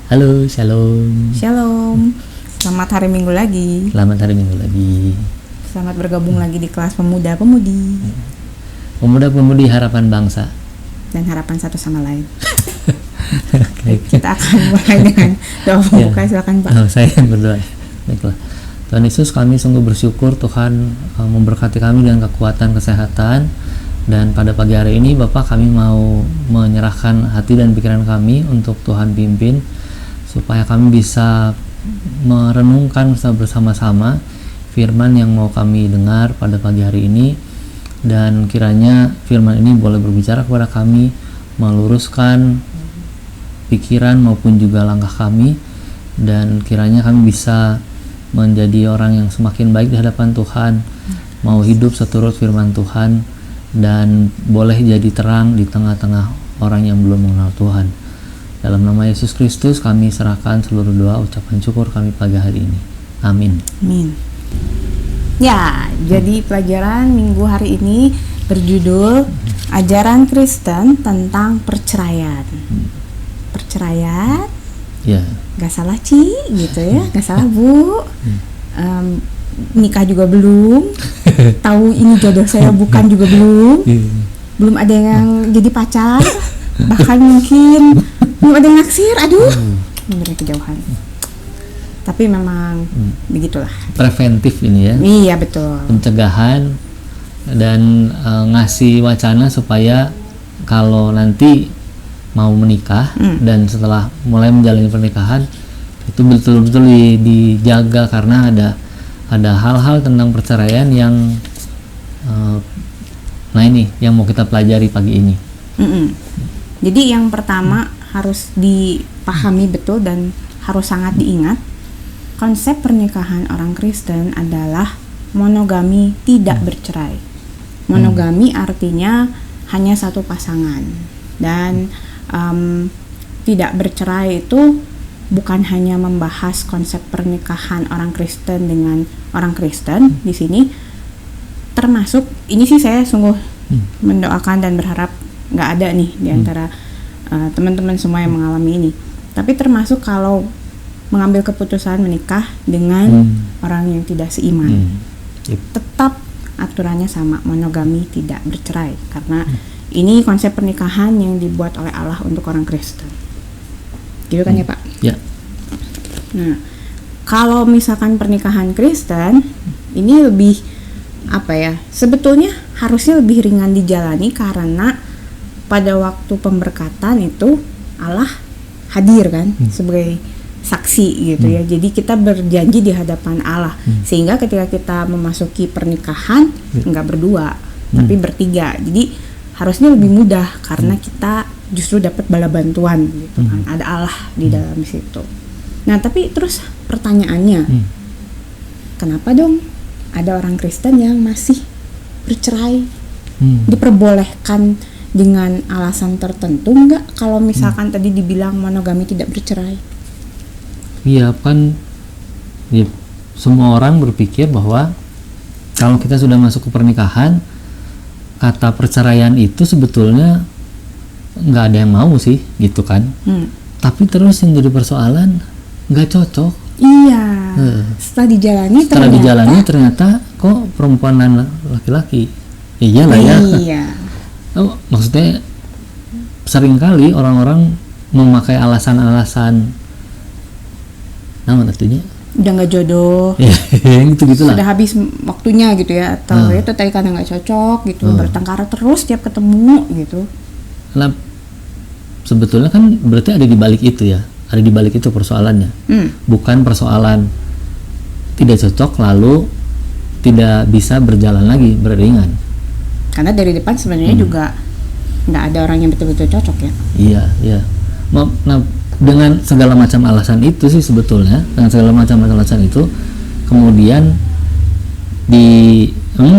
Halo, shalom. Shalom. Selamat hari Minggu lagi. Selamat hari Minggu lagi. Selamat bergabung lagi di kelas pemuda-pemudi. Pemuda-pemudi harapan bangsa. Dan harapan satu sama lain. Okay. Kita akan mulai dengan doa pembuka. Silakan Pak. Saya yang berdoa. Baiklah. Tuhan Yesus, kami sungguh bersyukur Tuhan memberkati kami dengan kekuatan, kesehatan. Dan pada pagi hari ini Bapak, kami mau menyerahkan hati dan pikiran kami untuk Tuhan pimpin, supaya kami bisa merenungkan bersama-sama firman yang mau kami dengar pada pagi hari ini. Dan kiranya firman ini boleh berbicara kepada kami, meluruskan pikiran maupun juga langkah kami, dan kiranya kami bisa menjadi orang yang semakin baik di hadapan Tuhan, mau hidup seturut firman Tuhan, dan boleh jadi terang di tengah-tengah orang yang belum mengenal Tuhan. Dalam nama Yesus Kristus kami serahkan seluruh doa, ucapan syukur kami pagi hari ini. Amin. Amin. Ya, jadi pelajaran minggu hari ini berjudul Ajaran Kristen tentang Perceraian. Perceraian? Ya. Gak salah Ci, gitu ya. Gak salah Bu. Nikah juga belum. Tahu ini jodoh saya bukan juga belum. Belum ada yang jadi pacar. Bahkan mungkin belum ada yang naksir. Aduh, bener kejauhan. Tapi memang begitulah. Preventif ini ya. Iya betul. Pencegahan dan ngasih wacana supaya kalau nanti mau menikah dan setelah mulai menjalani pernikahan itu betul-betul dijaga, karena ada hal-hal tentang perceraian yang nah ini yang mau kita pelajari pagi ini. Jadi yang pertama harus dipahami betul dan harus sangat diingat, konsep pernikahan orang Kristen adalah monogami tidak bercerai. Monogami artinya hanya satu pasangan, dan tidak bercerai itu bukan hanya membahas konsep pernikahan orang Kristen dengan orang Kristen. Di sini termasuk, ini sih saya sungguh mendoakan dan berharap nggak ada nih di antara teman-teman semua yang mengalami ini. Tapi termasuk kalau mengambil keputusan menikah dengan orang yang tidak seiman, tetap aturannya sama, monogami tidak bercerai, karena ini konsep pernikahan yang dibuat oleh Allah untuk orang Kristen. Gitu kan ya Pak? Ya. Nah, kalau misalkan pernikahan Kristen ini lebih apa ya? Sebetulnya harusnya lebih ringan dijalani, karena pada waktu pemberkatan itu Allah hadir kan sebagai saksi gitu ya. Jadi kita berjanji di hadapan Allah, sehingga ketika kita memasuki pernikahan enggak berdua tapi bertiga. Jadi harusnya lebih mudah karena kita justru dapat bala bantuan gitu kan. Ada Allah di dalam situ. Nah, tapi terus pertanyaannya, kenapa dong ada orang Kristen yang masih bercerai? Diperbolehkan dengan alasan tertentu enggak kalau misalkan tadi dibilang monogami tidak bercerai? Iya kan, ya, semua orang berpikir bahwa kalau kita sudah masuk ke pernikahan, kata perceraian itu sebetulnya nggak ada yang mau sih, gitu kan. Tapi terus yang jadi persoalan, nggak cocok. Iya. Setelah dijalani ternyata kok perempuan dan laki-laki. Iyalah ya. Iya. Oh, maksudnya seringkali orang-orang memakai alasan-alasan, nama tentunya udah nggak jodoh, gitu-gitulah. sudah habis waktunya gitu ya, atau itu tadi karena nggak cocok gitu, bertengkar terus tiap ketemu gitu. Nah, sebetulnya kan berarti ada di balik itu ya, ada di balik itu persoalannya. Bukan persoalan tidak cocok lalu tidak bisa berjalan lagi beriringan. Karena dari depan sebenarnya juga nggak ada orang yang betul-betul cocok ya. Iya, iya. Nah, dengan segala macam alasan itu sih sebetulnya, dengan segala macam alasan itu, kemudian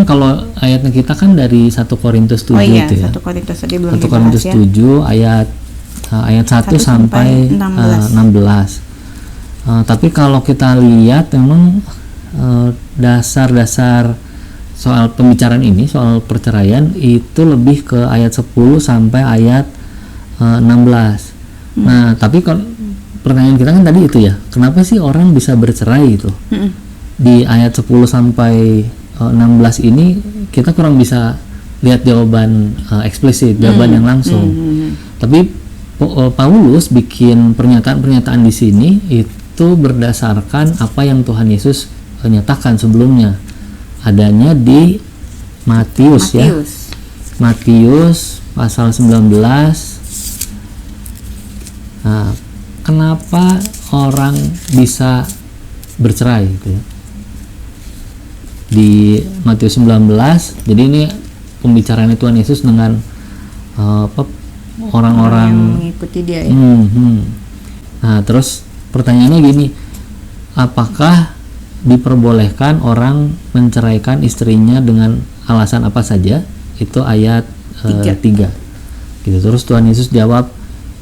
kalau ayatnya kita kan dari 1 Korintus 7 itu ya. 1 Korintus tadi belum 1 Korintus 7 ayat 1 sampai 16. Tapi kalau kita lihat memang dasar-dasar soal pembicaraan ini, soal perceraian itu lebih ke ayat 10 sampai ayat 16. Nah, tapi pertanyaan kita kan tadi itu ya, kenapa sih orang bisa bercerai itu? Di ayat 10 sampai 16 ini kita kurang bisa lihat jawaban eksplisit, jawaban yang langsung. Tapi Paulus bikin pernyataan-pernyataan di sini itu berdasarkan apa yang Tuhan Yesus nyatakan sebelumnya. Adanya di Matius ya. Matius pasal 19. Nah, kenapa orang bisa bercerai gitu ya? Di Matius 19, jadi ini pembicaraan Tuhan Yesus dengan orang-orang yang mengikuti dia ya. Nah, terus pertanyaannya gini, apakah diperbolehkan orang menceraikan istrinya dengan alasan apa saja? Itu ayat 3. Gitu. Terus Tuhan Yesus jawab,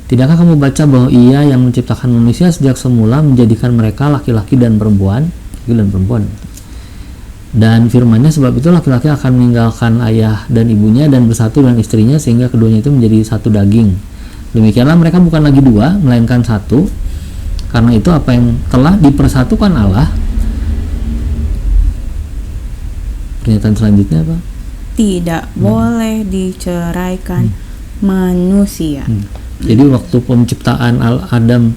tidakkah kamu baca bahwa Ia yang menciptakan manusia sejak semula menjadikan mereka laki-laki dan perempuan? Dan firman-Nya, sebab itu laki-laki akan meninggalkan ayah dan ibunya dan bersatu dengan istrinya sehingga keduanya itu menjadi satu daging. Demikianlah mereka bukan lagi dua, melainkan satu. Karena itu apa yang telah dipersatukan Allah. Pernyataan selanjutnya apa? Tidak boleh diceraikan manusia. Jadi waktu penciptaan Adam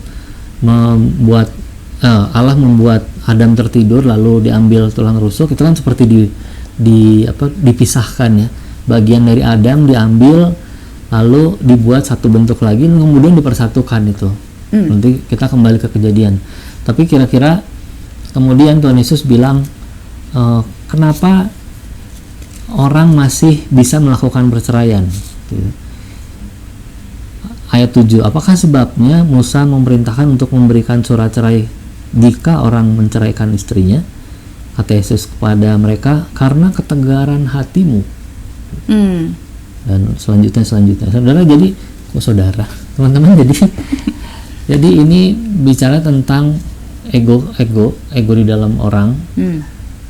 Allah membuat Adam tertidur lalu diambil tulang rusuk, itu kan seperti dipisahkan ya. Bagian dari Adam diambil lalu dibuat satu bentuk lagi, kemudian dipersatukan itu. Nanti kita kembali ke Kejadian. Tapi kira-kira kemudian Tuhan Yesus bilang, kenapa orang masih bisa melakukan perceraian? Ayat 7, apakah sebabnya Musa memerintahkan untuk memberikan surat cerai jika orang menceraikan istrinya? Kata Yesus kepada mereka, karena ketegaran hatimu. Dan selanjutnya saudara, jadi teman-teman, jadi ini bicara tentang ego di dalam orang.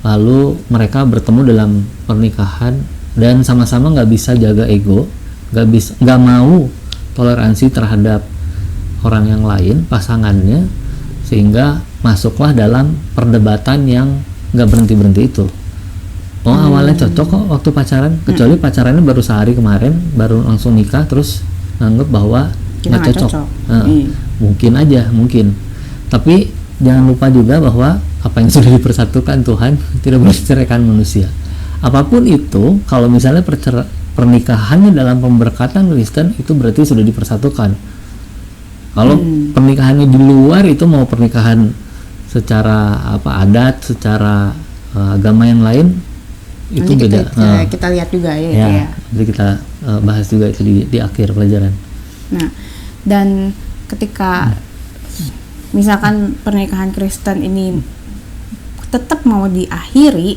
Lalu mereka bertemu dalam pernikahan dan sama-sama nggak bisa jaga ego, nggak mau toleransi terhadap orang yang lain, pasangannya, sehingga masuklah dalam perdebatan yang nggak berhenti itu. Awalnya cocok kok waktu pacaran, kecuali pacarannya baru sehari kemarin, baru langsung nikah, terus nganggep bahwa nggak cocok. Mungkin. Tapi jangan lupa juga bahwa apa yang sudah dipersatukan Tuhan tidak boleh diceraikan manusia. Apapun itu, kalau misalnya pernikahannya dalam pemberkatan Kristen, itu berarti sudah dipersatukan. Kalau pernikahannya di luar, itu mau pernikahan secara adat, secara agama yang lain, itu nanti beda. Kita lihat juga ya. Jadi kita bahas juga itu di akhir pelajaran. Nah, dan ketika misalkan pernikahan Kristen ini tetap mau diakhiri,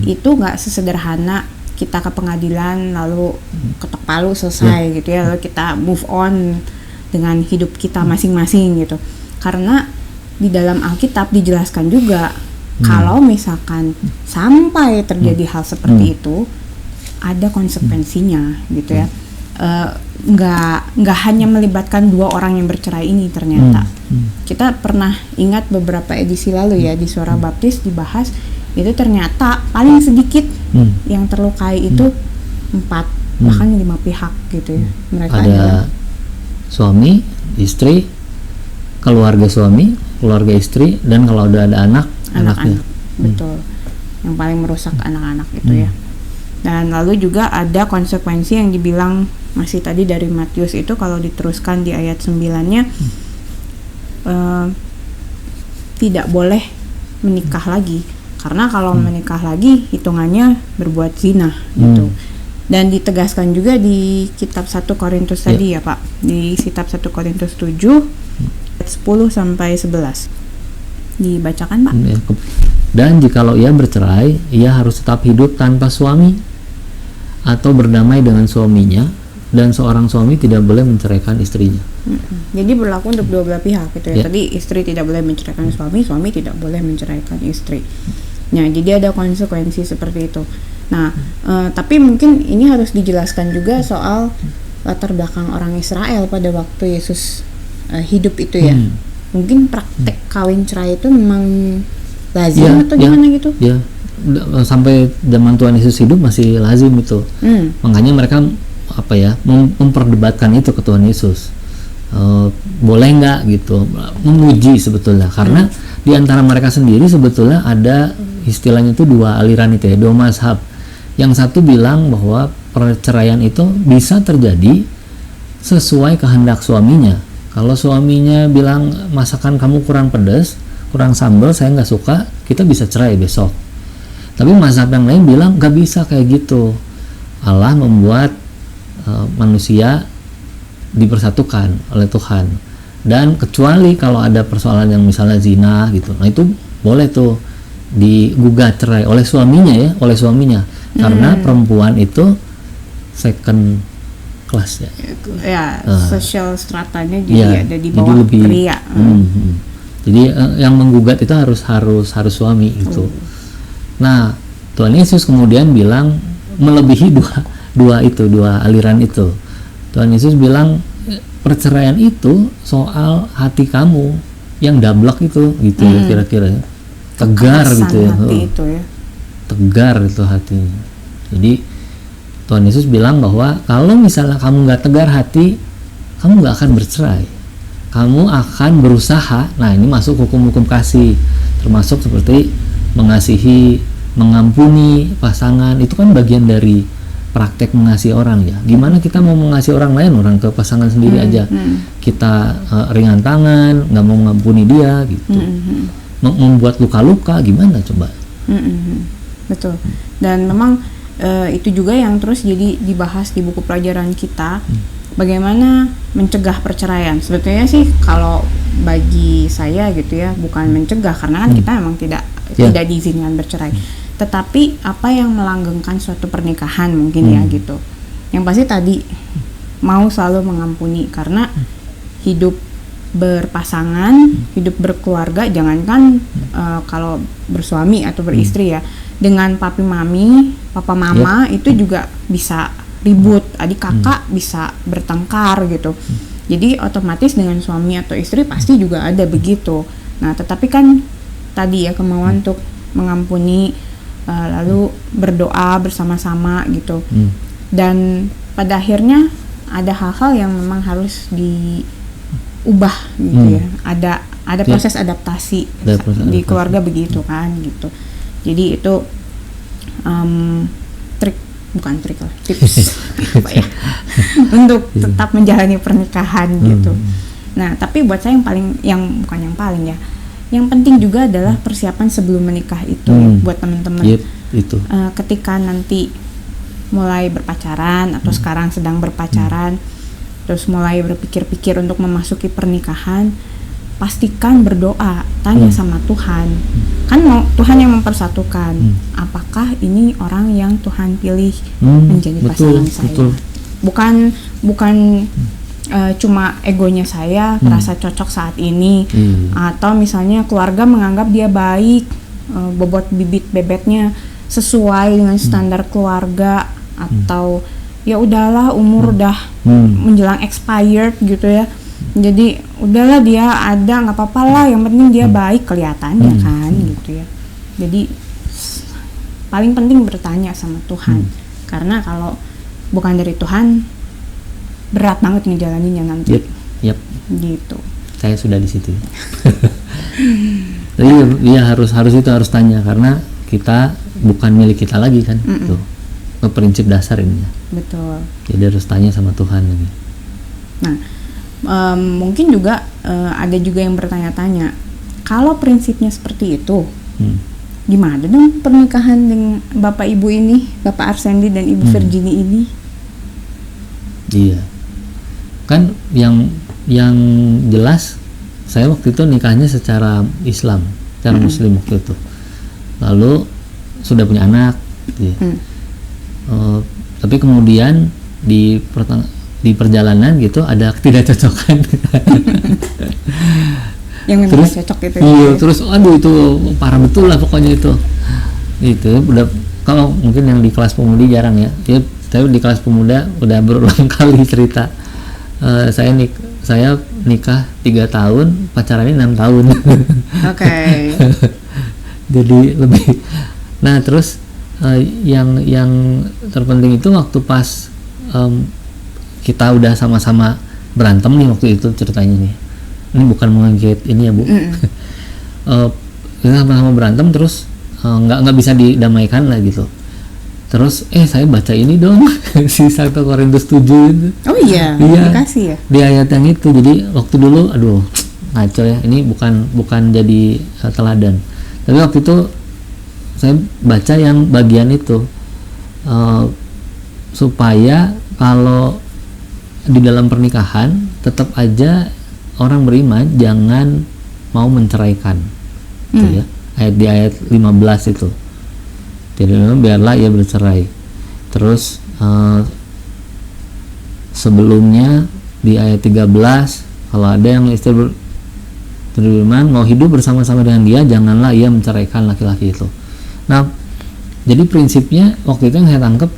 itu nggak sesederhana kita ke pengadilan lalu ketok palu selesai gitu ya, lalu kita move on dengan hidup kita masing-masing gitu. Karena di dalam Alkitab dijelaskan juga kalau misalkan sampai terjadi hal seperti itu, ada konsekuensinya gitu ya. Nggak hanya melibatkan dua orang yang bercerai ini ternyata. Kita pernah ingat beberapa edisi lalu ya, di Suara Baptis dibahas, itu ternyata paling sedikit yang terlukai itu 4 bahkan 5 pihak gitu ya. Mereka ada suami, istri, keluarga suami, keluarga istri, dan kalau udah ada anaknya. Betul. Yang paling merusak anak-anak itu ya. Dan lalu juga ada konsekuensi yang dibilang masih tadi dari Matius itu, kalau diteruskan di ayat 9-nya, tidak boleh menikah lagi, karena kalau menikah lagi hitungannya berbuat zina gitu. Dan ditegaskan juga di kitab 1 Korintus tadi ya Pak, di kitab 1 Korintus 7 ayat 10 sampai 11. Dibacakan Pak. Dan jikalau ia bercerai, ia harus tetap hidup tanpa suami atau berdamai dengan suaminya, dan seorang suami tidak boleh menceraikan istrinya. Jadi berlaku untuk dua belah pihak gitu ya. Tadi istri tidak boleh menceraikan suami, suami tidak boleh menceraikan istri. Nah, jadi ada konsekuensi seperti itu. Nah, tapi mungkin ini harus dijelaskan juga soal latar belakang orang Israel pada waktu Yesus hidup itu ya. mungkin praktek kawin cerai itu memang lazim atau gimana gitu? Ya, sampai zaman Tuhan Yesus hidup masih lazim itu. Makanya mereka memperdebatkan itu ke Tuhan Yesus. Boleh nggak gitu, memuji sebetulnya, karena di antara mereka sendiri sebetulnya ada istilahnya itu dua aliran itu ya, dua mazhab. Yang satu bilang bahwa perceraian itu bisa terjadi sesuai kehendak suaminya. Kalau suaminya bilang masakan kamu kurang pedas, kurang sambal, saya nggak suka, kita bisa cerai besok. Tapi mazhab yang lain bilang nggak bisa kayak gitu. Allah membuat manusia dipersatukan oleh Tuhan, dan kecuali kalau ada persoalan yang misalnya zina gitu, nah itu boleh tuh digugat cerai oleh suaminya karena perempuan itu second class ya, sosial stratanya jadi ada di bawah lebih, pria. Jadi yang menggugat itu harus suami gitu. Nah, Tuhan Yesus kemudian bilang melebihi dua aliran itu. Tuhan Yesus bilang perceraian itu soal hati kamu yang dablek itu gitu ya, kira-kira tegar gitu ya. Tegar itu hatinya. Jadi Tuhan Yesus bilang bahwa kalau misalnya kamu nggak tegar hati, kamu nggak akan bercerai. Kamu akan berusaha. Nah, ini masuk hukum-hukum kasih, termasuk seperti mengasihi, mengampuni pasangan. Itu kan bagian dari praktek mengasihi orang ya. Gimana kita mau mengasihi orang lain, orang ke pasangan sendiri aja kita ringan tangan, nggak mau mengampuni dia gitu, membuat luka-luka, gimana coba? Betul. Dan memang itu juga yang terus jadi dibahas di buku pelajaran kita, bagaimana mencegah perceraian. Sebetulnya sih kalau bagi saya gitu ya, bukan mencegah, karena kan kita memang tidak diizinkan bercerai, tetapi apa yang melanggengkan suatu pernikahan mungkin ya gitu. Yang pasti tadi mau selalu mengampuni, karena hidup berpasangan, hidup berkeluarga, jangankan kalau bersuami atau beristri ya, dengan papi mami, papa mama itu juga bisa ribut, adik kakak bisa bertengkar gitu. Jadi otomatis dengan suami atau istri pasti juga ada begitu. Nah, tetapi kan tadi ya kemauan untuk mengampuni, lalu berdoa bersama-sama gitu. Dan pada akhirnya ada hal-hal yang memang harus diubah gitu ya. Ada proses adaptasi di keluarga begitu kan gitu. Jadi itu tips apa ya, untuk tetap menjalani pernikahan gitu. Nah, tapi buat saya yang penting juga adalah persiapan sebelum menikah itu buat teman-teman. Ketika nanti mulai berpacaran atau sekarang sedang berpacaran, terus mulai berpikir-pikir untuk memasuki pernikahan, pastikan berdoa, tanya sama Tuhan. Kan Tuhan yang mempersatukan. Apakah ini orang yang Tuhan pilih menjadi pasangan saya? Bukan cuma egonya saya merasa cocok saat ini, atau misalnya keluarga menganggap dia baik, bobot bibit bebetnya sesuai dengan standar keluarga, atau ya udahlah umur udah menjelang expired gitu ya, jadi udahlah dia ada nggak apa-apa lah, yang penting dia baik kelihatannya kan gitu ya. Jadi paling penting bertanya sama Tuhan, karena kalau bukan dari Tuhan berat banget ngejalaninnya nanti. Gitu. Saya sudah di situ. Jadi dia harus tanya, karena kita bukan milik kita lagi kan. Tuh. Prinsip dasar ini. Betul. Jadi harus tanya sama Tuhan lagi. Nah, mungkin juga ada juga yang bertanya-tanya, kalau prinsipnya seperti itu, gimana dong pernikahan dengan Bapak Ibu ini, Bapak Arsendi dan Ibu Virginie ini? Iya. Kan yang jelas saya waktu itu nikahnya secara Islam, secara Muslim waktu itu. Lalu sudah punya anak, gitu ya. Tapi kemudian di perjalanan gitu ada ketidakcocokan. Yang memang cocok gitu. Iya, terus aduh itu parah betul lah pokoknya itu. Itu udah, kalau mungkin yang di kelas pemudi jarang ya. Tapi di kelas pemuda udah berulang kali cerita. Saya saya nikah 3 tahun, pacarannya 6 tahun. Oke. Jadi lebih. Nah terus yang terpenting itu waktu pas kita udah sama-sama berantem nih waktu itu ceritanya nih. Ini bukan mengget ini ya Bu. Kita sama-sama berantem terus nggak bisa didamaikan lah gitu. Terus saya baca ini dong si 1 Korintus 7 itu. Oh iya, dikasih ya. Di ayat yang itu. Jadi waktu dulu aduh ngaco ya. Ini bukan jadi teladan. Tapi waktu itu saya baca yang bagian itu supaya kalau di dalam pernikahan tetap aja orang beriman jangan mau menceraikan. Gitu ya. Di ayat 15 itu. Jadi biarlah ia bercerai. Terus sebelumnya di ayat 13 kalau ada yang istri beriman mau hidup bersama-sama dengan dia, janganlah ia menceraikan laki-laki itu. Nah, jadi prinsipnya waktu itu yang saya tangkap,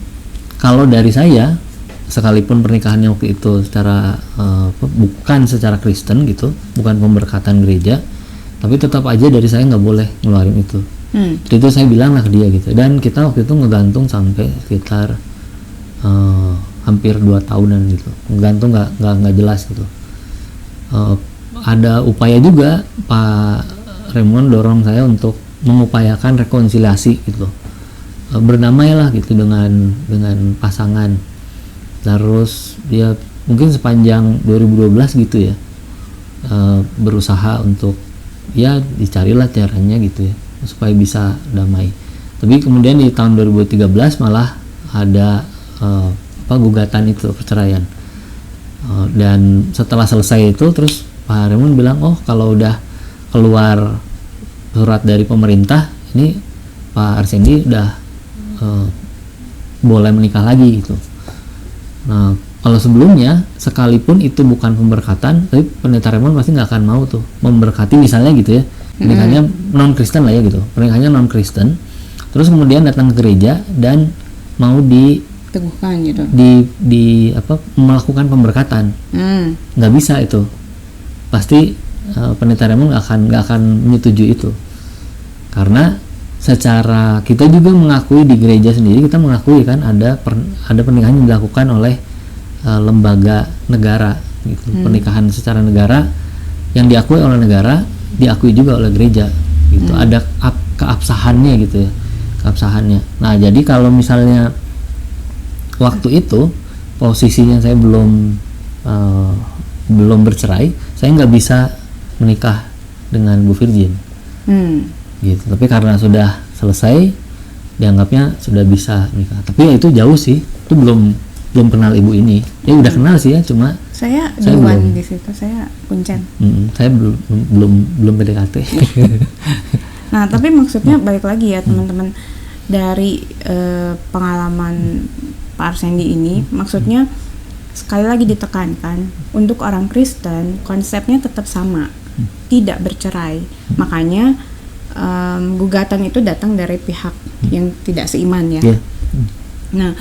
kalau dari saya sekalipun pernikahannya waktu itu secara bukan secara Kristen gitu, bukan pemberkatan gereja, tapi tetap aja dari saya nggak boleh ngeluarin itu. Jadi itu saya bilang lah ke dia gitu, dan kita waktu itu ngegantung sampai sekitar hampir 2 tahunan gitu, ngegantung nggak jelas gitu. Ada upaya juga Pak Raymond dorong saya untuk mengupayakan rekonsiliasi gitu, berdamailah gitu dengan pasangan. Terus dia mungkin sepanjang 2012 gitu ya berusaha untuk ya dicarilah caranya gitu ya supaya bisa damai. Tapi kemudian di tahun 2013 malah ada gugatan itu perceraian. Dan setelah selesai itu terus Pak Raymond bilang, oh kalau udah keluar surat dari pemerintah ini Pak Arsendi udah boleh menikah lagi gitu. Nah kalau sebelumnya sekalipun itu bukan pemberkatan, tapi pendeta Raymond pasti nggak akan mau tuh memberkati misalnya gitu ya, pernikahannya non Kristen lah ya gitu, pernikahannya non Kristen, terus kemudian datang ke gereja dan mau teguhkan gitu, melakukan pemberkatan. Nggak bisa itu, pasti pendeta Raymond nggak akan menyetujui itu, karena secara kita juga mengakui di gereja sendiri, kita mengakui kan ada pernikahan yang dilakukan oleh lembaga negara gitu. Pernikahan secara negara yang diakui oleh negara diakui juga oleh gereja gitu. Ada keabsahannya gitu ya, keabsahannya. Nah jadi kalau misalnya waktu itu posisinya saya belum bercerai, saya nggak bisa menikah dengan Bu Virgin gitu. Tapi karena sudah selesai dianggapnya sudah bisa menikah. Tapi ya itu jauh sih, itu belum kenal ibu ini. Ya udah kenal sih ya, cuma saya duluan di situ, saya kuncen. Saya belum PDKT. Nah tapi maksudnya balik lagi ya teman-teman, dari pengalaman Pak Arsendi ini, maksudnya sekali lagi ditekankan untuk orang Kristen konsepnya tetap sama, tidak bercerai. Makanya gugatan itu datang dari pihak yang tidak seiman ya. Nah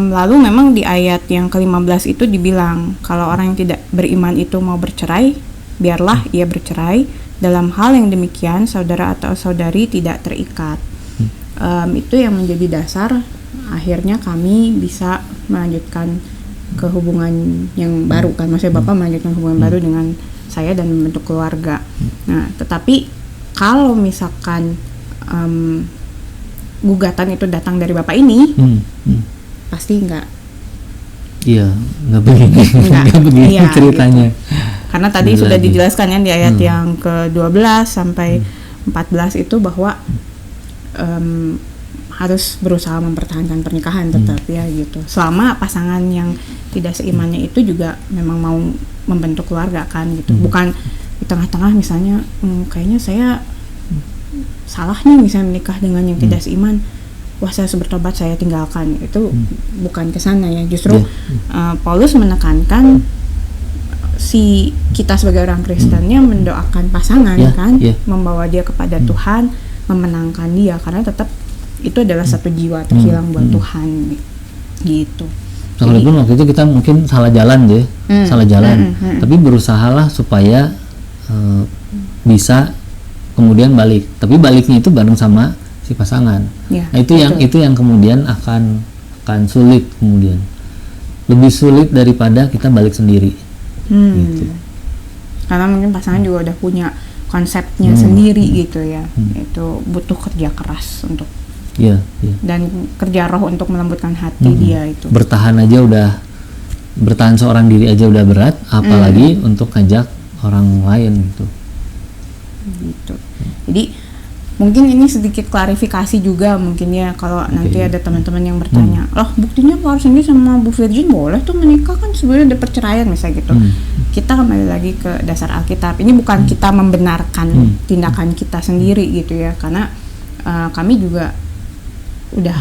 lalu memang di ayat yang ke-15 itu dibilang kalau orang yang tidak beriman itu mau bercerai, biarlah ia bercerai. Dalam hal yang demikian saudara atau saudari tidak terikat. Itu yang menjadi dasar akhirnya kami bisa melanjutkan ke hubungan yang baru kan, maksudnya Bapak melanjutkan hubungan baru dengan saya dan membentuk keluarga. Nah tetapi kalau misalkan gugatan itu datang dari Bapak ini, pasti nggak begini iya, ceritanya gitu. Karena tadi sudah dijelaskan ya di ayat yang ke-12 sampai 14 itu bahwa harus berusaha mempertahankan pernikahan tetap ya gitu, selama pasangan yang tidak seimannya itu juga memang mau membentuk keluarga kan gitu. Bukan di tengah-tengah misalnya kayaknya saya salah nih misalnya menikah dengan yang tidak seiman, wah saya harus bertobat, saya tinggalkan. Itu bukan kesana ya, justru Paulus menekankan si kita sebagai orang Kristennya mendoakan pasangan kan, membawa dia kepada Tuhan, memenangkan dia, karena tetap itu adalah satu jiwa terhilang buat Tuhan gitu. Sekalipun waktu itu kita mungkin salah jalan deh, tapi berusahalah supaya bisa kemudian balik. Tapi baliknya itu bareng sama si pasangan. Ya, nah, itu yang kemudian akan sulit kemudian. Lebih sulit daripada kita balik sendiri. Gitu. Karena mungkin pasangan juga udah punya konsepnya sendiri gitu ya. Itu butuh kerja keras untuk dan kerja roh untuk melembutkan hati dia itu. Bertahan seorang diri aja udah berat, apalagi untuk ngajak orang lain gitu. Jadi mungkin ini sedikit klarifikasi juga mungkin ya, kalau nanti ada teman-teman yang bertanya, loh buktinya Pak Arsendi sama Bu Virgin boleh tuh menikah, kan sebenarnya ada perceraian misalnya gitu. Kita kembali lagi ke dasar Alkitab. Ini bukan kita membenarkan tindakan kita sendiri gitu ya, karena kami juga udah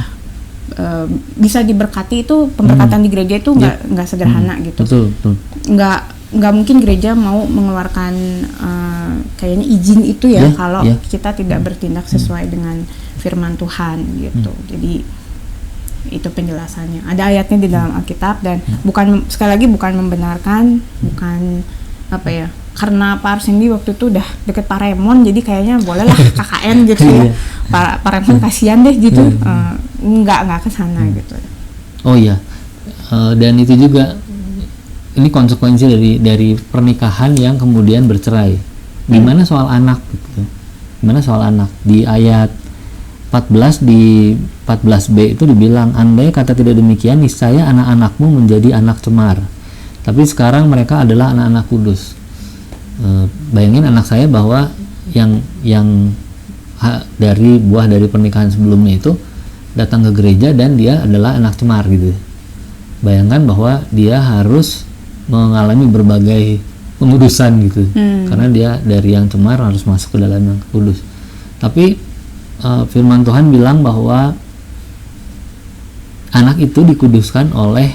bisa diberkati. Itu pemberkatan di gereja itu nggak sederhana gitu. Betul. Nggak mungkin gereja mau mengeluarkan kayaknya izin itu ya kalau kita tidak bertindak sesuai dengan firman Tuhan gitu. Jadi itu penjelasannya. Ada ayatnya di dalam Alkitab, dan sekali lagi bukan membenarkan, bukan apa ya, karena Pak Arsendi waktu itu udah deket Pak Raymond jadi kayaknya bolehlah KKN gitu ya. Pak Raymond kasihan deh gitu. Nggak kesana gitu. Oh iya. Dan itu juga ini konsekuensi dari pernikahan yang kemudian bercerai. Gimana soal anak gitu? Gimana soal anak? Di ayat 14 di 14b itu dibilang, andai kata tidak demikian niscaya anak-anakmu menjadi anak cemar. Tapi sekarang mereka adalah anak-anak kudus. Bayangin anak saya bahwa yang dari buah dari pernikahan sebelumnya itu datang ke gereja dan dia adalah anak cemar gitu. Bayangkan bahwa dia harus mengalami berbagai pengudusan gitu, karena dia dari yang cemar harus masuk ke dalam yang kudus. Tapi firman Tuhan bilang bahwa anak itu dikuduskan oleh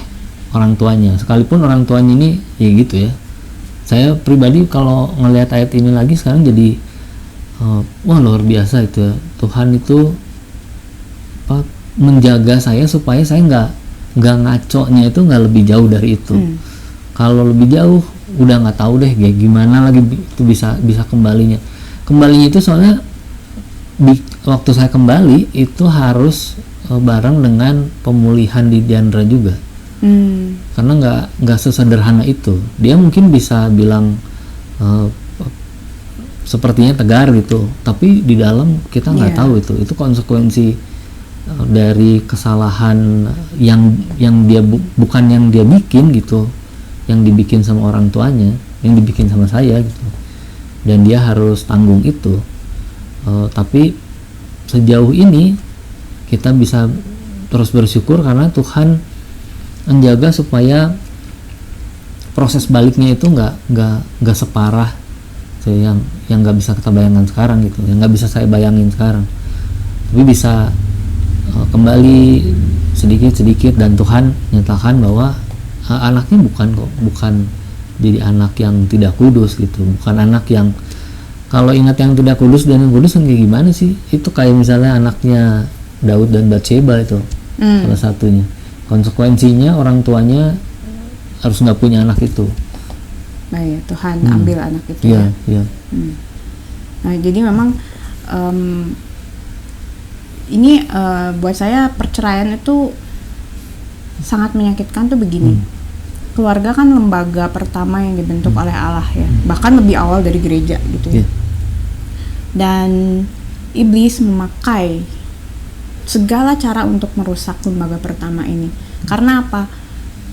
orang tuanya, sekalipun orang tuanya ini ya gitu ya. Saya pribadi kalau ngelihat ayat ini lagi sekarang jadi wah luar biasa itu ya. Tuhan itu menjaga saya supaya saya nggak ngaconya itu nggak lebih jauh dari itu. Kalau lebih jauh udah nggak tahu deh kayak gimana lagi itu bisa kembalinya itu soalnya waktu saya kembali itu harus bareng dengan pemulihan di Diandra juga. Karena nggak sesederhana itu. Dia mungkin bisa bilang sepertinya tegar gitu, tapi di dalam kita nggak tahu itu konsekuensi dari kesalahan yang dia bukan yang dia bikin gitu, yang dibikin sama orang tuanya, yang dibikin sama saya gitu, dan dia harus tanggung itu. Tapi sejauh ini kita bisa terus bersyukur karena Tuhan menjaga supaya proses baliknya itu nggak separah yang nggak bisa kita bayangkan sekarang gitu, yang nggak bisa saya bayangin sekarang, tapi bisa kembali sedikit dan Tuhan nyatakan bahwa anaknya bukan jadi anak yang tidak kudus gitu, bukan anak yang, kalau ingat yang tidak kudus dan yang kudus kan kayak gimana sih, itu kayak misalnya anaknya Daud dan Batseba itu salah satunya. Konsekuensinya orang tuanya harus nggak punya anak itu. Nah ya, Tuhan ambil anak itu ya. Nah jadi memang ini buat saya perceraian itu sangat menyakitkan tuh begini. Keluarga kan lembaga pertama yang dibentuk oleh Allah ya, bahkan lebih awal dari gereja gitu ya. Dan iblis memakai segala cara untuk merusak lembaga pertama ini. Karena apa?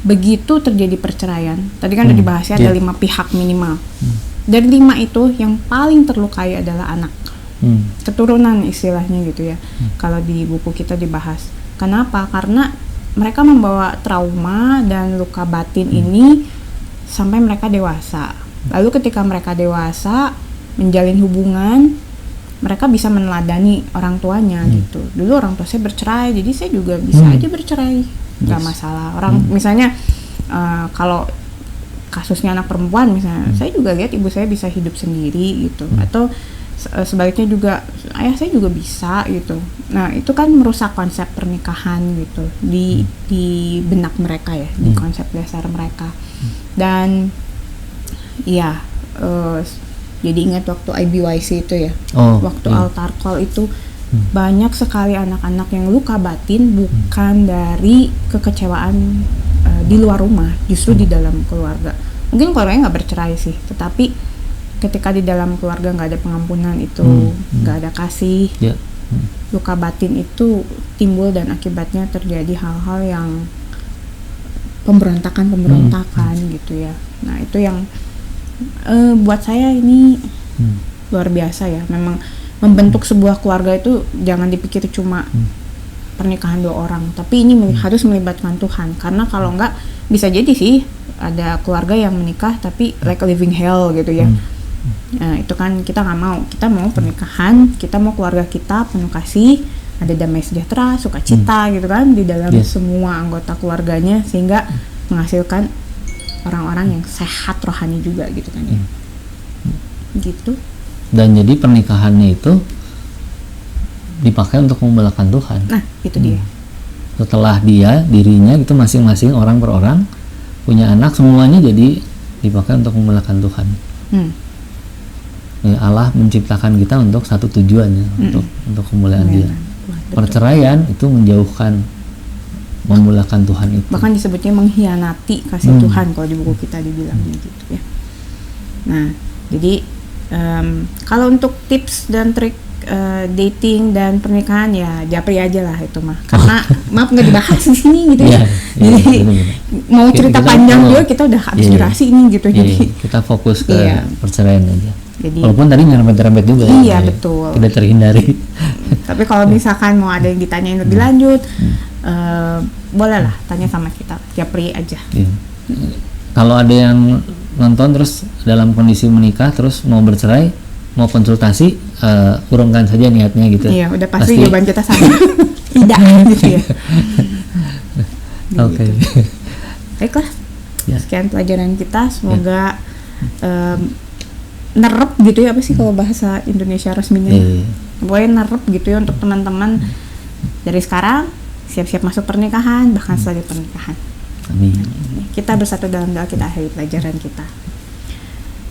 Begitu terjadi perceraian, tadi kan udah dibahas ya, ada 5 pihak minimal. Dari 5 itu yang paling terlukai adalah anak, keturunan istilahnya gitu ya. Kalau di buku kita dibahas. Kenapa? Karena mereka membawa trauma dan luka batin ini sampai mereka dewasa. Lalu ketika mereka dewasa menjalin hubungan, mereka bisa meneladani orang tuanya gitu. Dulu orang tua saya bercerai, jadi saya juga bisa aja bercerai, nggak masalah. Orang misalnya kalau kasusnya anak perempuan misalnya, saya juga lihat ibu saya bisa hidup sendiri gitu. Atau sebaliknya juga ayah saya juga bisa gitu. Nah itu kan merusak konsep pernikahan gitu di benak mereka ya, di konsep dasar mereka. Dan ya jadi ingat waktu IBYC itu ya, waktu altar call itu banyak sekali anak-anak yang luka batin bukan dari kekecewaan di luar rumah, justru di dalam keluarga. Mungkin keluarganya nggak bercerai sih, tetapi ketika di dalam keluarga nggak ada pengampunan itu, nggak ada kasih, luka batin itu timbul dan akibatnya terjadi hal-hal yang pemberontakan gitu ya. Nah itu yang buat saya ini luar biasa ya. Memang membentuk sebuah keluarga itu jangan dipikir cuma pernikahan 2 orang, tapi ini harus melibatkan Tuhan, karena kalau enggak bisa jadi sih ada keluarga yang menikah tapi like living hell gitu ya. Nah itu kan kita nggak mau. Kita mau pernikahan, kita mau keluarga kita penuh kasih, ada damai sejahtera, sukacita gitu kan di dalam semua anggota keluarganya, sehingga menghasilkan orang-orang yang sehat rohani juga gitu kan ya. Gitu. Dan jadi pernikahannya itu dipakai untuk memuliakan Tuhan. Nah itu dia. Setelah dirinya itu masing-masing orang per orang punya anak, semuanya jadi dipakai untuk memuliakan Tuhan. Ya, Allah menciptakan kita untuk satu tujuannya, untuk kemuliaan Dia. Perceraian itu menjauhkan memuliakan Tuhan itu. Bahkan disebutnya mengkhianati kasih Tuhan kalau di buku kita dibilangnya gitu ya. Nah jadi kalau untuk tips dan trik dating dan pernikahan ya japri aja lah itu mah, karena maaf nggak dibahas di sini gitu ya. Jadi mau cerita panjang juga kita udah habis durasi ini gitu. Jadi kita fokus ke perceraian aja. Jadi, walaupun tadi nyerempet-nyerempet juga iya ya, betul, tidak terhindari. Tapi kalau misalkan mau ada yang ditanyain lebih lanjut, bolehlah tanya sama kita, japri aja. Kalau ada yang nonton terus dalam kondisi menikah terus mau bercerai, mau konsultasi, urungkan saja niatnya gitu. Iya, udah pasti jawaban kita sama. Tidak gitu ya. Oke. Baiklah. Sekian pelajaran kita, semoga nerep gitu ya, apa sih kalau bahasa Indonesia resminya? Pokoknya nerep gitu ya untuk teman-teman dari sekarang siap-siap masuk pernikahan, bahkan setelah pernikahan. Amin. Kita bersatu dalam doa, kita akhiri pelajaran kita.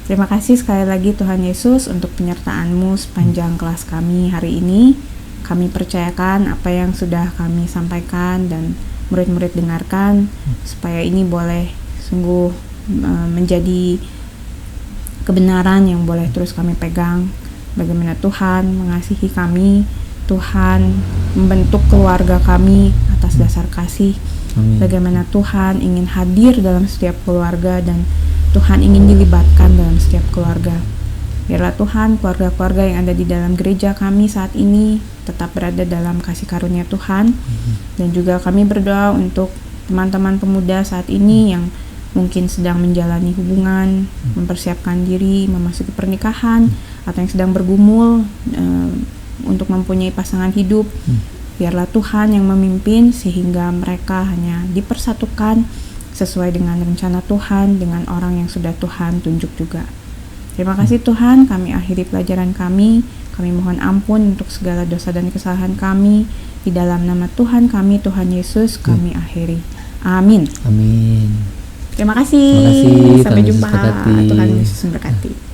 Terima kasih sekali lagi Tuhan Yesus untuk penyertaan-Mu sepanjang kelas kami hari ini. Kami percayakan apa yang sudah kami sampaikan dan murid-murid dengarkan, supaya ini boleh sungguh menjadi kebenaran yang boleh terus kami pegang. Bagaimana Tuhan mengasihi kami, Tuhan membentuk keluarga kami atas dasar kasih. Bagaimana Tuhan ingin hadir dalam setiap keluarga dan Tuhan ingin dilibatkan dalam setiap keluarga. Biarlah Tuhan keluarga-keluarga yang ada di dalam gereja kami saat ini tetap berada dalam kasih karunia Tuhan. Dan juga kami berdoa untuk teman-teman pemuda saat ini yang mungkin sedang menjalani hubungan, mempersiapkan diri memasuki pernikahan, atau yang sedang bergumul untuk mempunyai pasangan hidup. Biarlah Tuhan yang memimpin sehingga mereka hanya dipersatukan sesuai dengan rencana Tuhan, dengan orang yang sudah Tuhan tunjuk juga. Terima kasih Tuhan, kami akhiri pelajaran kami. Kami mohon ampun untuk segala dosa dan kesalahan kami. Di dalam nama Tuhan kami, Tuhan Yesus, kami akhiri. Amin. Amin. Terima kasih. Sampai jumpa. Tuhan Yesus memberkati.